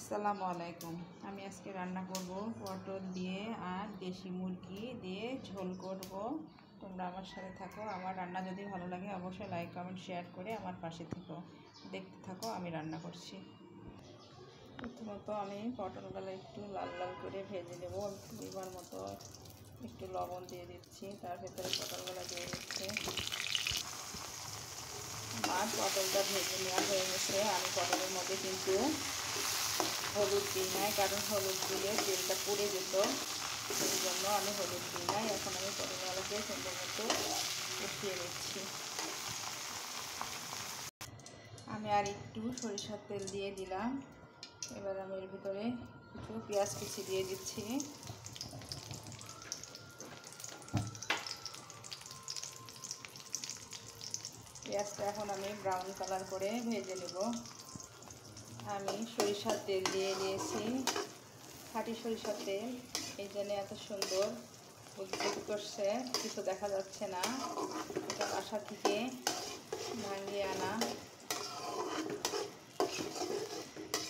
আসসালামু আলাইকুম। আমি আজকে রান্না করব পটল দিয়ে আর দেশি মুরগি দিয়ে ঝোল করব। তোমরা আমার সাথে থাকো। আমার রান্না যদি ভালো লাগে অবশ্যই লাইক কমেন্ট শেয়ার করে আমার পাশে থেকো। দেখতে থাকো আমি রান্না করছি। প্রথমত আমি পটলগুলো একটু লাল লাল করে ভেজে নেব। পরিমাণ মতো একটু লবণ দিয়ে দিচ্ছি, তার ভেতরে পটলগুলো দিয়ে দিচ্ছি। আর পটলটা ভেজে নেওয়া হয়ে গেছে। আমি পটলের মধ্যে কিন্তু হলুদ দিই নাই, কারণ হলুদ দিলে তেলটা পুড়ে যেত, সেই জন্য আমি হলুদ দিই নাই। এখন আমি পটলগুলোকে সুন্দর মতো উঠিয়ে নিচ্ছি। আমি আর একটু সরিষার তেল দিয়ে দিলাম। এবার আমি এর ভিতরে কিছু পেঁয়াজ কুচি দিয়ে দিচ্ছি। পেঁয়াজটা এখন আমি ব্রাউন কালার করে ভেজে নেব। আমি সরিষার তেল দিয়ে দিয়েছি, খাঁটি সরিষার তেল, এই জন্য এত সুন্দর উদ্যোগ করছে, কিছু দেখা যাচ্ছে না, এটা বাসা থেকে ভাঙিয়ে আনা।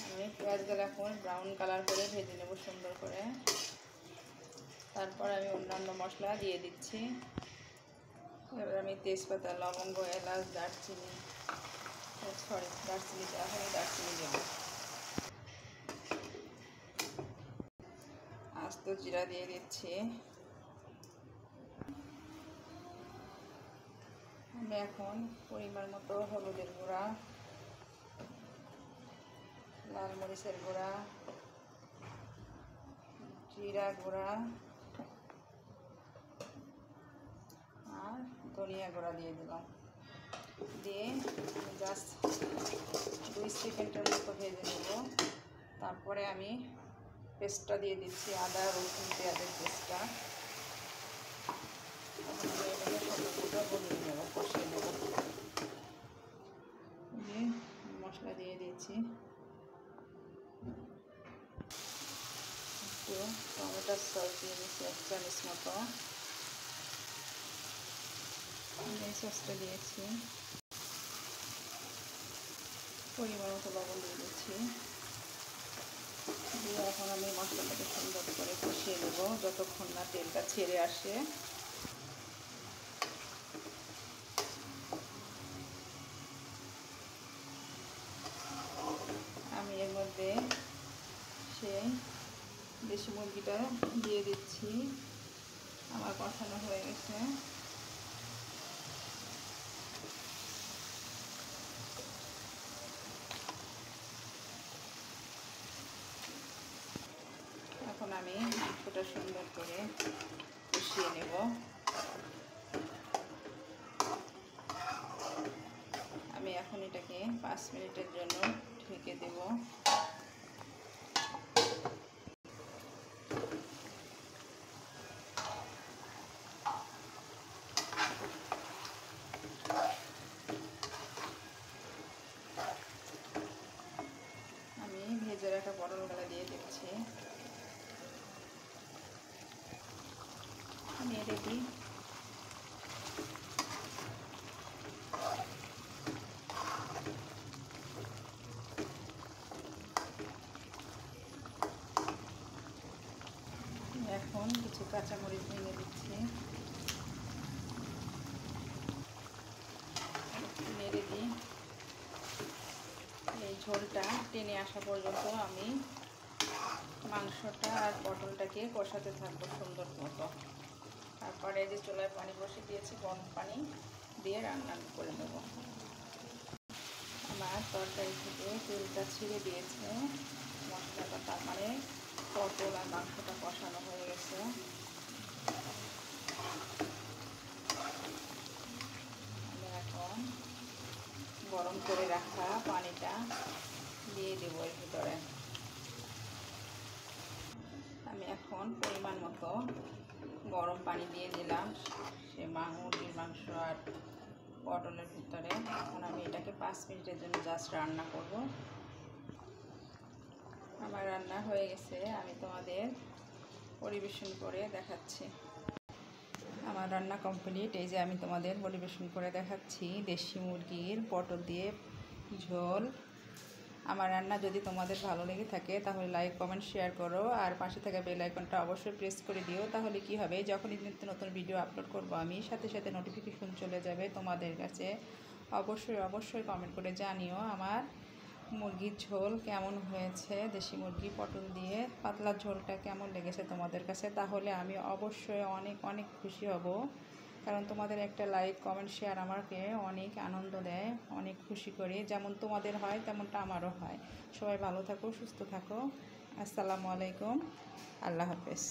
আমি পেঁয়াজগুলো এখন ব্রাউন কালার করে ভেজে নেব সুন্দর করে। তারপর আমি অন্যান্য মশলা দিয়ে দিচ্ছি। এবার আমি তেজপাতা, লবঙ্গ, এলাচ, দারচিনি দেওয়া হয়, দারচিনি দেব। আস্ত জিরা দিয়ে দিচ্ছি। আমি এখন পরিমাণ মতো হলুদের গুঁড়া, লাল মরিচের গুঁড়া, জিরা গুঁড়া আর ধনিয়া গুঁড়া দিয়ে দিলাম। দিয়ে জাস্ট 2 সেকেন্ডের মতো ভেজে নেব। তারপরে আমি পেস্টটা দিয়ে দিচ্ছি, আদা রসুন পেঁয়াজের পেস্টটা। বনিয়ে নেব, কষিয়ে নেব। দিয়ে মশলা দিয়ে দিয়েছি, একটু টমেটোর সস দিয়ে দিচ্ছি 1 চামচ মতো। এই সসটা দিয়েছি, পরিমাণ মতো লবণ দিয়ে দিচ্ছি। দিয়ে এখন আমি মশলাটাকে সুন্দর করে কষিয়ে নেব যতক্ষণ না তেলটা ছেড়ে আসে। আমি এর মধ্যে সেই দেশি মুরগিটা দিয়ে দিচ্ছি। আমার কষানো হয়ে গেছে। এখন আমি মাংসটা সুন্দর করে কষিয়ে নেব। আমি এখন এটাকে 5 মিনিটের জন্য ঢেকে দেব। আমি ভেজে রাখা পটলগুলো দিয়ে দিচ্ছি। আমি রেডি। এখন কিছু কাঁচামরিচ ভেঙে দিচ্ছি, নেড়ে দিই। এই ঝোলটা টেনে আসা পর্যন্ত আমি মাংসটা আর পটলটাকে কষাতে থাকবো সুন্দর মতো। তারপরে এই যে চুলায় পানি বসিয়ে দিয়েছি, গরম পানি দিয়ে রান্না করে নেব। আমার তরকারি থেকে তেলটা ছিঁড়ে দিয়েছে মশলাটা, তার মানে পটল আর মাংসটা কষানো হয়ে গেছে। আমি এখন গরম করে রাখা পানিটা দিয়ে দেবো এর ভিতরে। আমি এখন পরিমাণ মতো গরম পানি দিয়ে দিলাম সে মুরগির মাংস আর পটলের ভিতরে। এখন আমি এটাকে 5 মিনিটের জন্য জাস্ট রান্না করব। আমার রান্না হয়ে গেছে, আমি তোমাদের পরিবেশন করে দেখাচ্ছি। আমার রান্না কমপ্লিট। এই যে আমি তোমাদের পরিবেশন করে দেখাচ্ছি দেশি মুরগির পটল দিয়ে ঝোল আমার রান্না যদি তোমাদের ভালো লেগে থাকে তাহলে লাইক কমেন্ট শেয়ার করো, আর পাশে থাকা বেল আইকনটা অবশ্যই প্রেস করে দিও। তাহলে কি হবে, যখনই নিত্য নতুন ভিডিও আপলোড করব আমি সাথে সাথে নোটিফিকেশন চলে যাবে তোমাদের কাছে। অবশ্যই কমেন্ট করে জানিও আমার মুরগির ঝোল কেমন হয়েছে, দেশি মুরগি পটল দিয়ে পাতলা ঝোলটা কেমন লেগেছে তোমাদের কাছে। তাহলে আমি অবশ্যই অনেক অনেক খুশি হব, কারণ তোমাদের একটা লাইক কমেন্ট শেয়ার আমাকে অনেক আনন্দ দেয়, অনেক খুশি করে। যেমন তোমাদের হয় তেমনটা আমারও হয়। সবাই ভালো থাকো, সুস্থ থাকো। আসসালামু আলাইকুম, আল্লাহ হাফেজ।